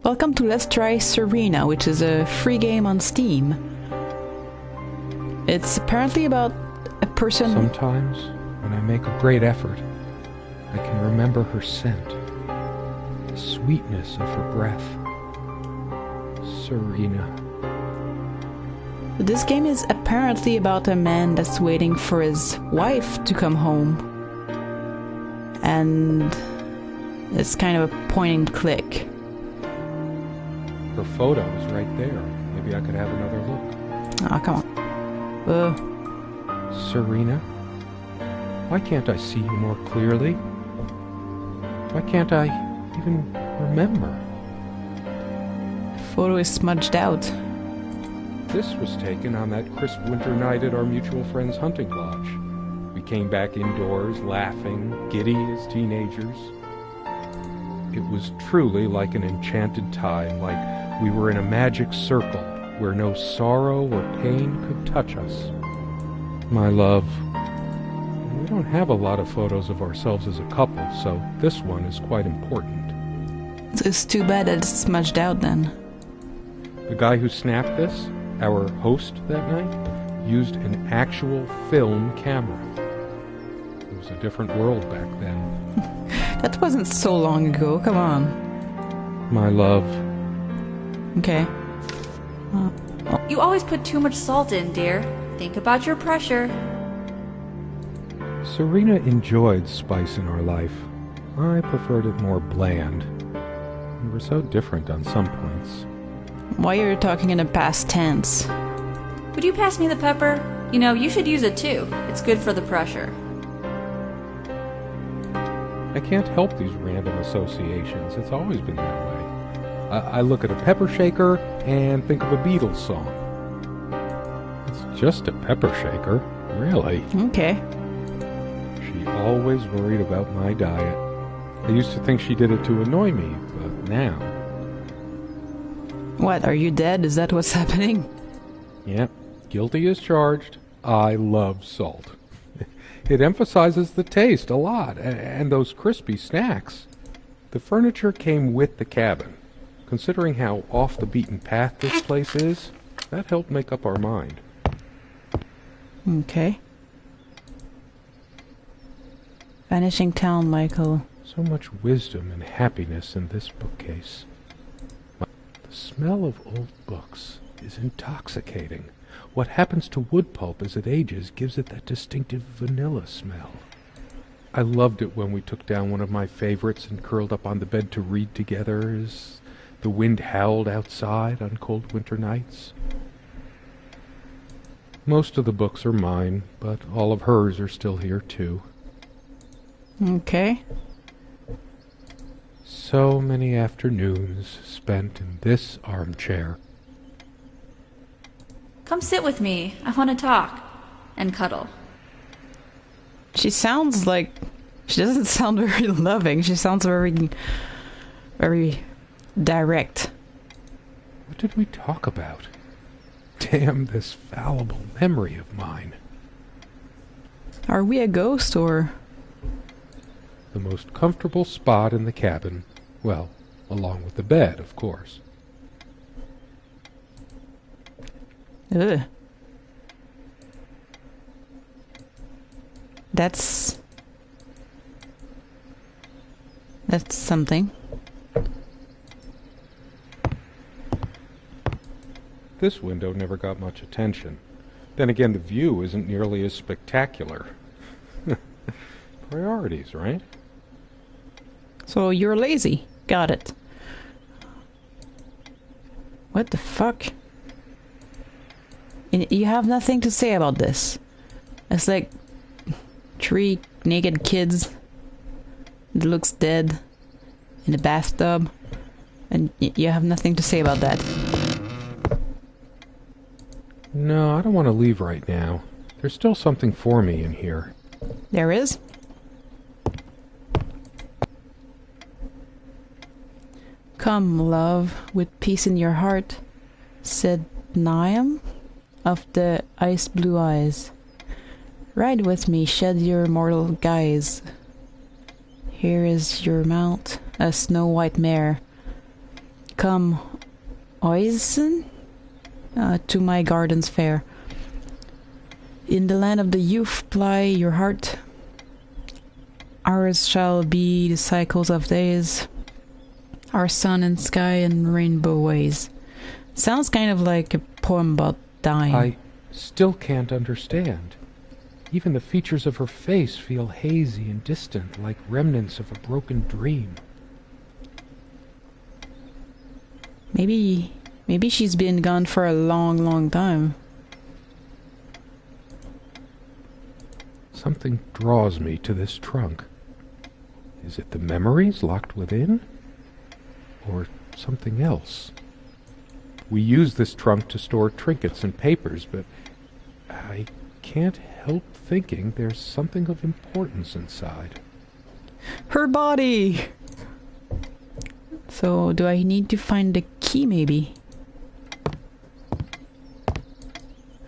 Welcome to Let's Try Serena, which is a free game on Steam. It's apparently about a person... Sometimes, when I make a great effort, I can remember her scent, the sweetness of her breath. Serena. This game is apparently about a man that's waiting for his wife to come home. And it's kind of a point and click. Her photo is right there. Maybe I could have another look. Oh, come on. Serena? Why can't I see you more clearly? Why can't I even remember? The photo is smudged out. This was taken on that crisp winter night at our mutual friend's hunting lodge. We came back indoors, laughing, giddy as teenagers. It was truly like an enchanted time, like we were in a magic circle where no sorrow or pain could touch us. My love, we don't have a lot of photos of ourselves as a couple, so this one is quite important. It's too bad that it's smudged out then. The guy who snapped this, our host that night, used an actual film camera. It was a different world back then. That wasn't so long ago, come on. My love. Okay. You always put too much salt in, dear. Think about your pressure. Serena enjoyed spice in our life. I preferred it more bland. We were so different on some points. Why are you talking in the past tense? Would you pass me the pepper? You know, you should use it too. It's good for the pressure. I can't help these random associations. It's always been that way. I look at a pepper shaker and think of a Beatles song. It's just a pepper shaker, really. Okay. She always worried about my diet. I used to think she did it to annoy me, but now... What, are you dead? Is that what's happening? Yep, guilty as charged. I love salt. It emphasizes the taste a lot, and those crispy snacks. The furniture came with the cabin. Considering how off the beaten path this place is, that helped make up our mind. Okay. Vanishing Town, Michael. So much wisdom and happiness in this bookcase. The smell of old books is intoxicating. What happens to wood pulp as it ages gives it that distinctive vanilla smell. I loved it when we took down one of my favorites and curled up on the bed to read together as the wind howled outside on cold winter nights. Most of the books are mine, but all of hers are still here too. Okay. So many afternoons spent in this armchair. Come sit with me. I want to talk. And cuddle. She sounds like... She doesn't sound very loving. She sounds very... very direct. What did we talk about? Damn this fallible memory of mine. Are we a ghost, or... The most comfortable spot in the cabin. Well, along with the bed, of course. Ugh. That's something. This window never got much attention. Then again, the view isn't nearly as spectacular. Priorities, right? So you're lazy. Got it. What the fuck? You have nothing to say about this. It's like 3 naked kids that looks dead in a bathtub, and you have nothing to say about that. No, I don't want to leave right now. There's still something for me in here. There is? Come, love, with peace in your heart, said Niam of the ice blue eyes. Ride with me, shed your mortal guise. Here is your mount, a snow-white mare. come oisen to my gardens fair. In the land of the youth ply your heart. Ours shall be the cycles of days, our sun and sky and rainbow ways. Sounds kind of like a poem about dying. I still can't understand. Even the features of her face feel hazy and distant, like remnants of a broken dream. Maybe she's been gone for a long, long time. Something draws me to this trunk. Is it the memories locked within? Or something else? We use this trunk to store trinkets and papers, but I can't help thinking there's something of importance inside. Her body! So, do I need to find the key, maybe?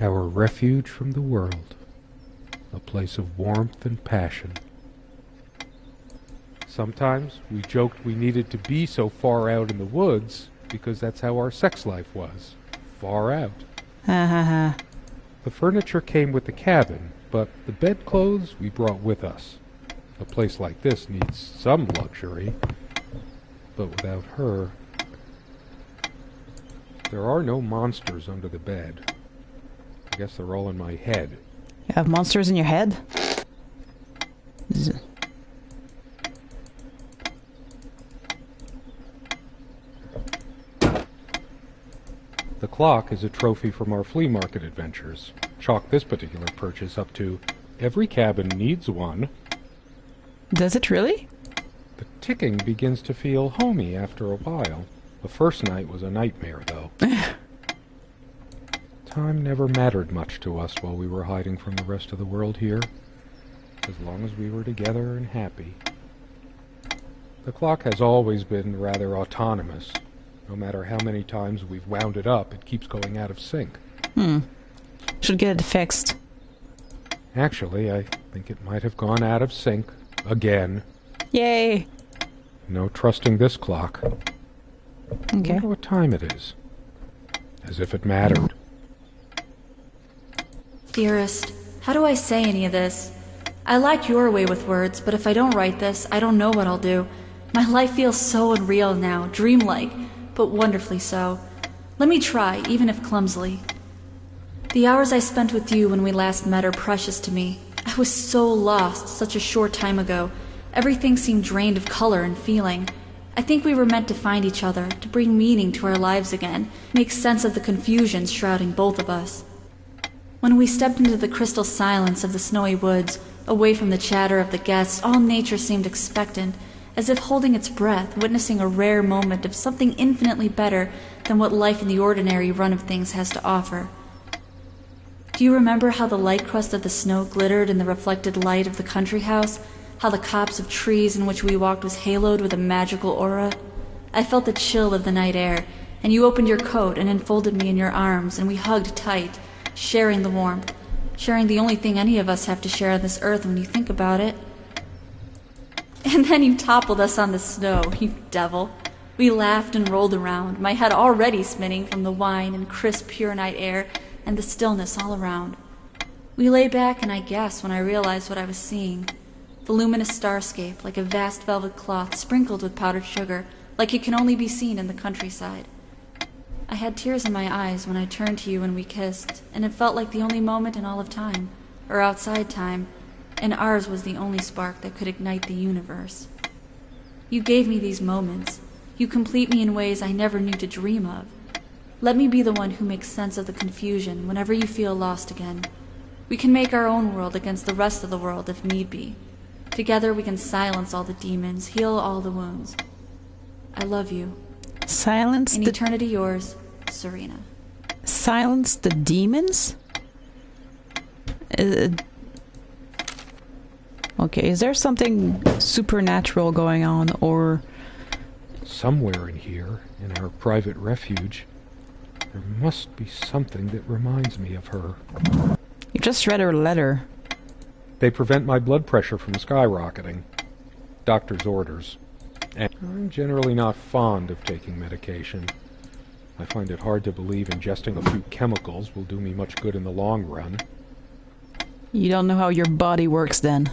Our refuge from the world. A place of warmth and passion. Sometimes we joked we needed to be so far out in the woods because that's how our sex life was. Far out. Ha ha ha. The furniture came with the cabin, but the bedclothes we brought with us. A place like this needs some luxury, but without her... There are no monsters under the bed. I guess they're all in my head. You have monsters in your head? The clock is a trophy from our flea market adventures. Chalk this particular purchase up to every cabin needs one. Does it really? The ticking begins to feel homey after a while. The first night was a nightmare, though. Time never mattered much to us while we were hiding from the rest of the world here, as long as we were together and happy. The clock has always been rather autonomous. No matter how many times we've wound it up, it keeps going out of sync. Should get it fixed. Actually, I think it might have gone out of sync again. Yay! No trusting this clock. I Okay. wonder what time it is. As if it mattered. Dearest, how do I say any of this? I like your way with words, but if I don't write this, I don't know what I'll do. My life feels so unreal now, dreamlike, but wonderfully so. Let me try, even if clumsily. The hours I spent with you when we last met are precious to me. I was so lost such a short time ago. Everything seemed drained of color and feeling. I think we were meant to find each other, to bring meaning to our lives again, make sense of the confusion shrouding both of us. When we stepped into the crystal silence of the snowy woods, away from the chatter of the guests, all nature seemed expectant, as if holding its breath, witnessing a rare moment of something infinitely better than what life in the ordinary run of things has to offer. Do you remember how the light crust of the snow glittered in the reflected light of the country house? How the copse of trees in which we walked was haloed with a magical aura? I felt the chill of the night air, and you opened your coat and enfolded me in your arms, and we hugged tight, sharing the warmth, sharing the only thing any of us have to share on this earth when you think about it. And then you toppled us on the snow, you devil. We laughed and rolled around, my head already spinning from the wine and crisp, pure night air and the stillness all around. We lay back, and I gasped when I realized what I was seeing. The luminous starscape, like a vast velvet cloth sprinkled with powdered sugar, like it can only be seen in the countryside. I had tears in my eyes when I turned to you and we kissed, and it felt like the only moment in all of time, or outside time, and ours was the only spark that could ignite the universe. You gave me these moments. You complete me in ways I never knew to dream of. Let me be the one who makes sense of the confusion whenever you feel lost again. We can make our own world against the rest of the world if need be. Together we can silence all the demons, heal all the wounds. I love you. Silence In the... eternity yours, Serena. Silence the demons? Okay, is there something supernatural going on, or... Somewhere in here, in our private refuge, there must be something that reminds me of her. You just read her letter. They prevent my blood pressure from skyrocketing. Doctor's orders. And I'm generally not fond of taking medication. I find it hard to believe ingesting a few chemicals will do me much good in the long run. You don't know how your body works then.